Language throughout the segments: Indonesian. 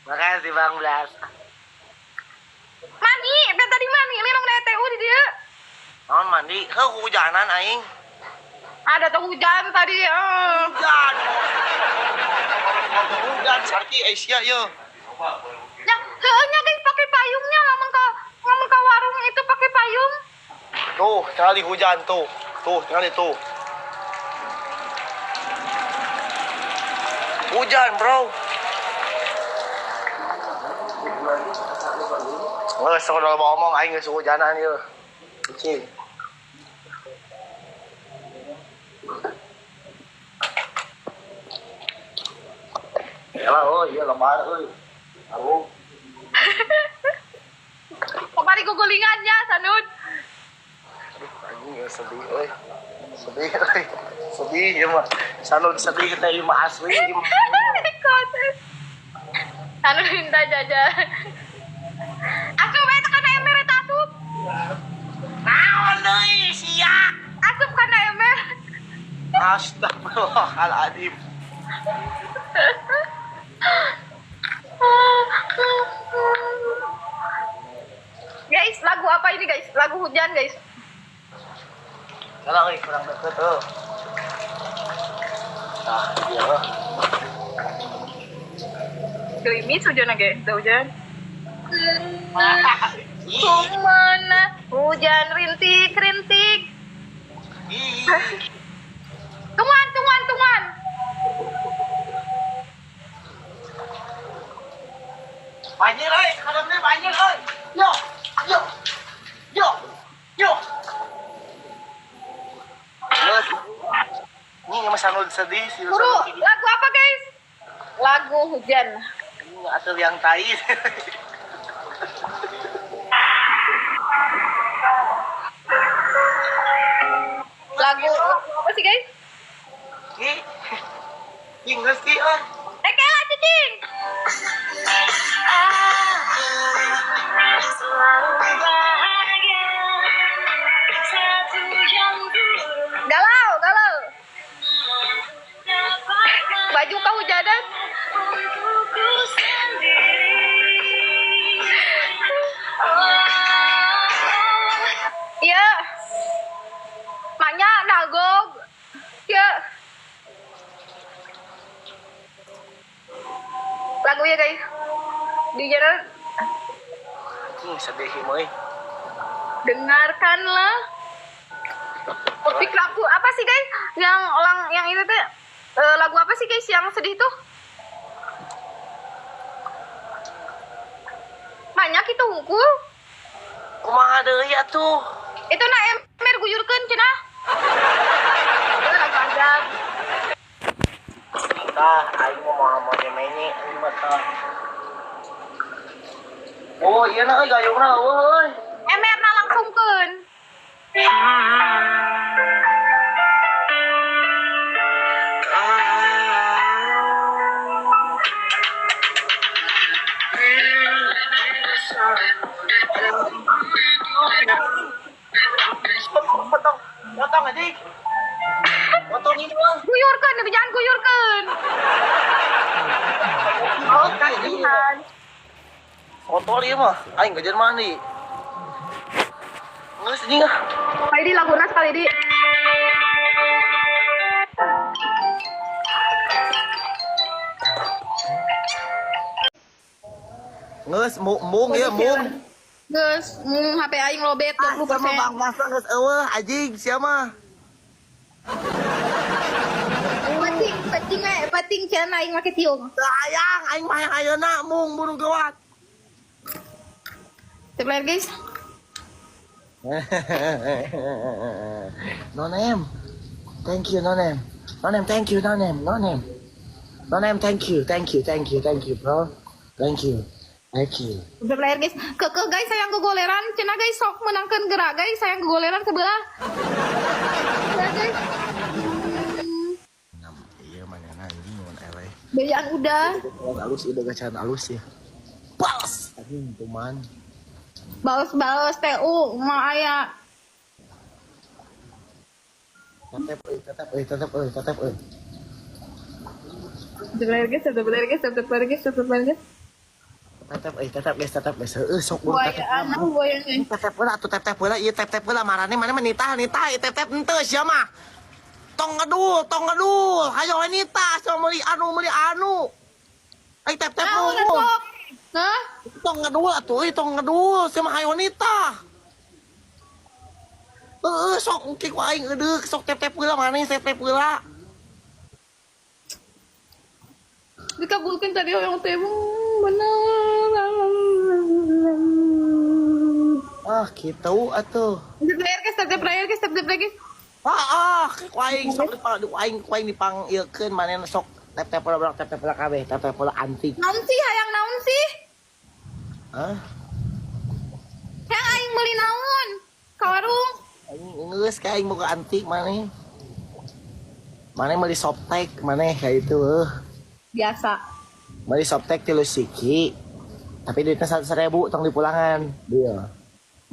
Makasih Bang Blas. Mandi, tadi mandi, ini namanya TU di dia. Naon mandi? Kehujanan aing. Ada tuh hujan tadi. Hujan. Hujan sarki Asia yo. Ya, heunya guys pakai payungnya lamun ke warung itu pakai payung. Tuh, tinggal hujan tuh. Tuh, tinggal itu. Hujan, bro. Nggak sekolah ngomong, aing nggak hujanan ya. Kecil. Yalah, oh iya lebar, oi. Aku. Kemarin gugulingannya, Sanud. Anjing ya sedih, oi. Sedih, oi. Sedih ya mah. Sanud sedih kita mah asli. Sanud minta jajan. Asup eta kana ember eta asup. Naon deui sia? Asup kana ember. Astagfirullahaladzim. Guys, lagu apa ini guys? Lagu hujan guys. Kalau kurang deket tuh. Nah, iya. Gerimis hujan guys, hujan. Kemana hujan rintik-rintik. Tungguan. Banjir euy, kadangnya banjir euy. Yo. Terus ini mah Sanud sedih sih. Buru, lagu apa guys? Lagu hujan. Ini atur yang tai. Lagu apa sih guys? Ingat sih ah. Kela cicing. Galau. Baju kehujanan. Iya. Maknya dagog. Ya. Lagu ya guys. Di channel Sedih moy. dengarkanlah. Topik lagu apa sih guys? Yang itu tuh lagu apa sih guys yang sedih tuh? Banyak itu unggul. Kumaha deui atuh? Itu na ember guyurkeun cenah. Itu lagu azab. Tah, aing mau ini mah tah. Oh, iya na euy gayungna euy. Emberna langsungkeun. Potong aja. Potong ini mah. Guyurkeun, tapi jangan guyurkeun. Oh, kasihan. Kotor ieu mah. Aing kejar mandi. Geus ini ngah. Kali di laguna sekali di. Geus mung ieu mung. Geus, HP aing lobet 20%. Sama Bang Masa geus eueuh anjing sia mah. Penting cenah aing make tiung. Sayang aing mah yang ayeuna mung burung gawat. Sebelah guys. Nonem. Thank you Nonem. Nonem thank you Nonem. Nonem thank you bro. Thank you. Sebelah guys. Keke guys sayang gogoleran cenah guys sok menangkeun gerak guys sayang gogoleran sebelah. Sebelah guys. Iya mana anjing mun eleh. Belian udah. Alus udah gacan alus ya. Pas. Anjing cuman. Balas TU mau aya. Tetep. Sebelah guys. Tetep guys. Sok buru tetep. Buayaan, buayaan guys. Tetep heula atuh tetep heula ieu tetep heula marane mana menitah tetep henteu sia mah. Tong ngedul. Hayo nitah so meuli anu. Ai tetep Udah nu. sok. Hah? Tong ngedul atuh tong ngedul sia mah hayo nitah. Sok engke ku aing eudeuh sok tetep heula maneh tetep heula. Dikabulkan tadi yang temu benar. Gitu atuh. Step player guys. Ku aing sok aing dipang ieukeun manehna sok tep-tep heula kabeh, tep-tep heula antik. Naon sih hayang naon sih? Hah? Hayang aing meuli naon? Ka warung. Aing geus ka aing boga antik maneh. Maneh meuli softtek maneh ka itu Biasa. Meuli softtek 3 siki. Tapi duitnya 100.000 tong dipulangan. Dia.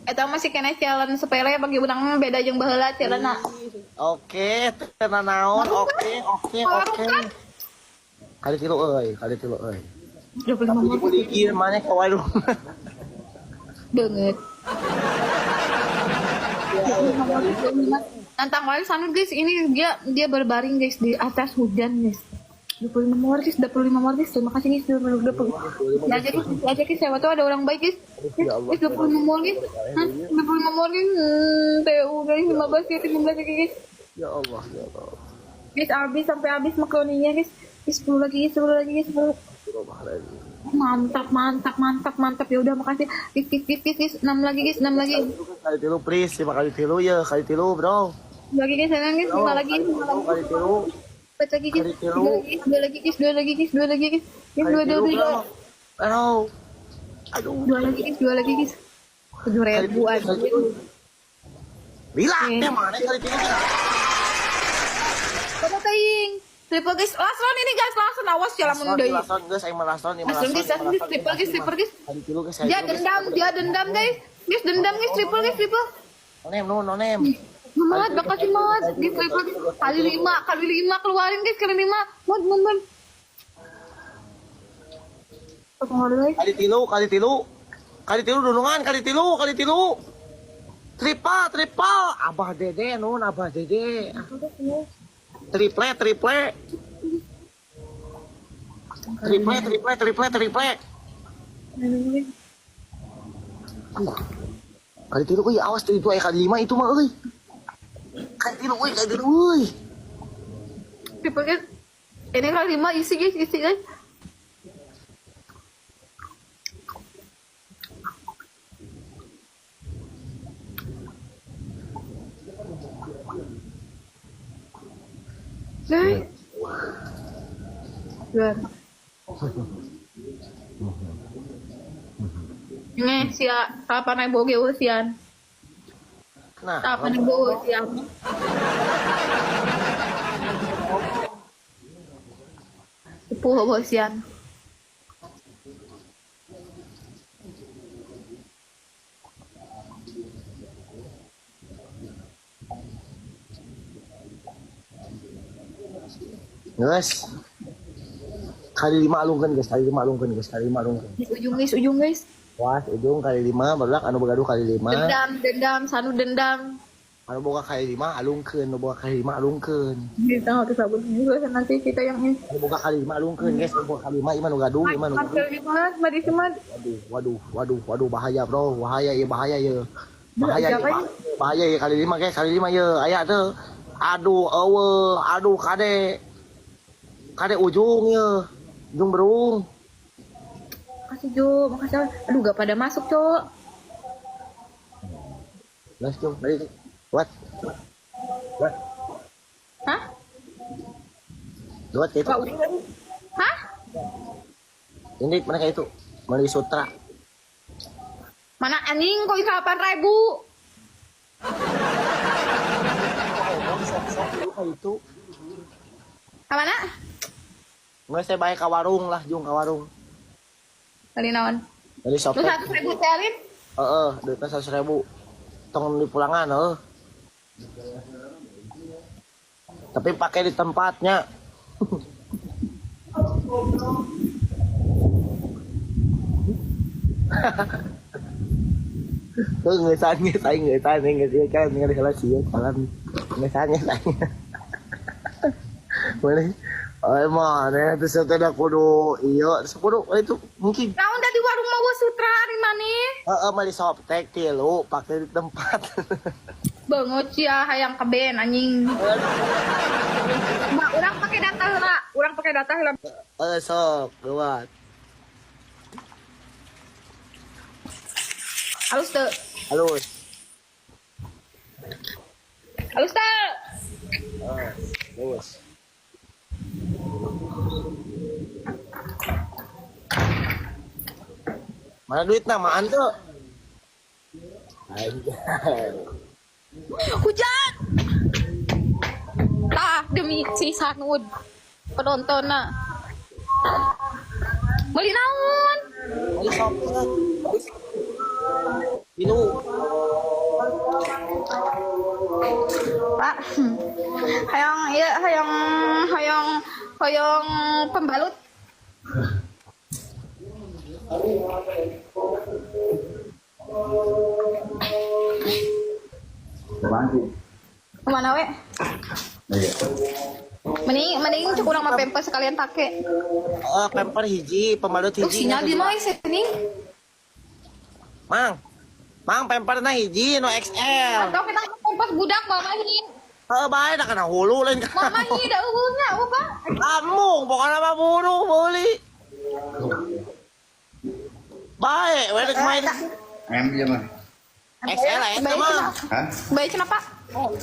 Eta masih kena challenge sepele bagi urang beda jeung baheula challenge. Oke, tenan naon. Oke. Kali tilu euy. 25 Tapi menit. beli kieu maneh ka warung. Banget. Nantang wae sana guys, ini dia berbaring guys di atas hujan guys. 25 menit guys. Terima kasih guys. 20. Ya jadi saya tuh ada orang baik guys. Guys 25 menit. 25 menit. TU guys 15 ya 15 guys. Ya Allah. Guys sampai habis makaroninya guys. 10 lagi guys. Mantap ya udah makasih. Guys 6 lagi guys. Kali tilu please, 5 kali tilu ya, kali tilu bro. Lagi guys, sayang guys, 5 lagi. Kali tilu. Empat lagi guys. Dua lagi guys. Guys, dua. Aduh. Dua lagi guys. 7.000 aja. Bila, mana kali tilu? Coba taying. Triple guys. Last round ini guys, langsung awas ya lamun deui. Lason guys, aing mah lason. Langsung guys, triple guys. Kali tilu guys. Dia dendam guys. Guys, dendam guys, triple guys, triple. Nonem. Mat, makasih mat. Di triple guys. Kali 5 keluarin guys, kali 5. Mat. Kali tilu dulungan, kali tilu. Triple. Abah Dede. Triple. Kali tilu euy, awas tuh itu kali 5 itu mah euy. Kali tilu euy. Triple guys. Ini kali 5 isi guys. Guys. Biar. Ini kapan naik boge usian? Nah, Kapan naik boge usian? Sepuh usian. guys. Kali 5 alungkeun guys. Ujung guys. Wah, ujung kali 5, barudak anu begaduh kali 5. Dendam, sanu dendam. Anu boga kali 5 alungkeun, Kita harus sabun juga nanti kita yang ini. Anu boga kali 5 alungkeun guys, anu boga kali 5 ieu mah nu gaduh, ieu mah nu gaduh. Mari semat. Waduh, bahaya bro, bahaya ieu. Bahaya ieu kali 5 guys, kali 5 ieu. Aya teu. Aduh, eueuh, aduh kade ujung ieu. Ujung berung. Makasih Jo, makasih. Aduh gak pada masuk cowok. Guys, jom, balik. What? Hah? Duat itu. Hah? Ini mana kayak itu? Mali Sutra. Mana anjing kok 8.000? Kayak itu. Mana? Nggak saya baik ke warung lah, jung ke warung. Kali naon? Dari Lu shopee. 100.000 telin? Duitnya 100.000. Tong di pulangan, Tapi pakai di tempatnya. người xanh người xanh người xanh người kia cái người đây là gì là người xanh người xanh boleh mà này terus ada kudu iya terus kudu itu mungkin Naon tadi warung Mawa Sutra di mana? mali softtek tilu pakai di tempat Banget ya hayang keben anjing. Mbak, orang pakai data heula. Orang pakai data heula. sok buat Halus teu. halus Halus teu. halus mana duit nama tuh Hujan. Tah demi si Sanud penontonnya. Beli naon? mali softtek ini Pak. Hayang ieu hayang pembalut. Kemana we? Mending cukup urang mah pempes sekalian take. pemper hiji pembalut hiji Sinyal di mana sini? mang pemper na hiji no XL Atau kita pempes budak mamahin. bae na kana hulu lain ka Mamahin da uhulnya apa? amung bukan apa buru beli bae we dek main Em dia mah. XL ya mah Hah? Baik kenapa? Ngeleg.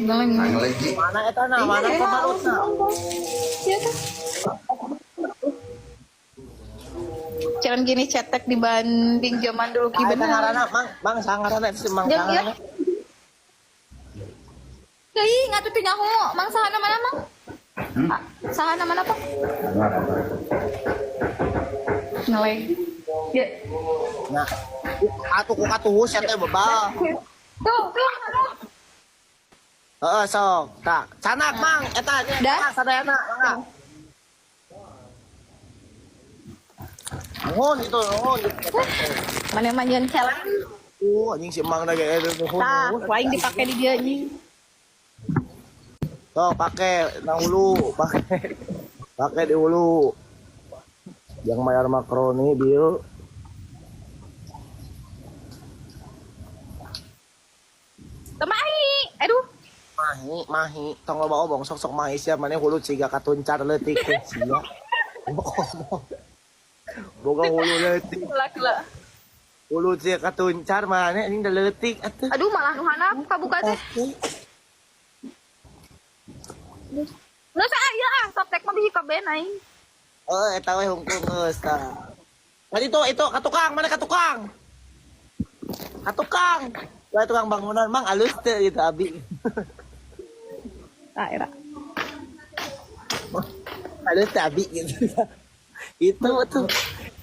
Ang lagi. mana eta na mana pembalutna Iya kan? Jangan gini cetek dibanding zaman dulu ki Eta bener. ngaranna mang sangarana itu mang Ya, ya. sangarana Deui ngatu teh nyaho, mang sahana mana mang? Ah, sahana mana pak? Ngeleg. Ya. nah atuh ku katuhus ya teh bebal Tuh. sok tak canak mang eta Dah. sadayana mangga nuhun itu nuhun Mana manjan challenge? anjing si mang da ge nuhun Tah, waing dipakai di dia anjing. Tuh pakai nang hulu, pakai di hulu. Yang bayar makroni biu. Temahi. Aduh. Mahi, tong lo bawa bong sok mahi sia mana hulu ciga katuncar leutik teh sia. Boga hulu leutik, Kela. hulu ciga katuncar mana ini da leutik atuh. Aduh malah nu handap kabuka teh. Nggak saya softtek mah bisi kabeh aing. Eta we hungkul geus tah. Tadi itu katukang, mana katukang? Katukang. Lah tukang bangunan mang alus teh gitu abi. Tah era. Alus teh abi gitu. Itu tuh.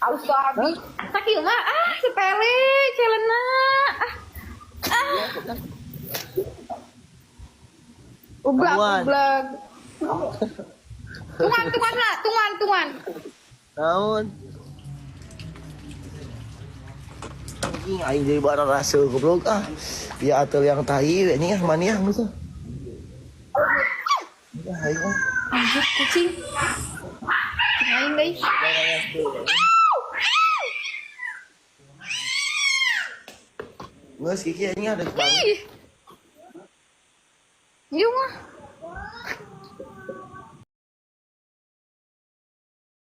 Alus tuh abi. Sakieu mah sepele celana. Ublag. Tungan. Naon? Anjing aing jadi barang rasa goblok Ya atel yang tahi we nih maniah gitu. Aing. Anjir kucing. Aing guys. Geus kiki anjing ada bang. Ih. Ieu mah.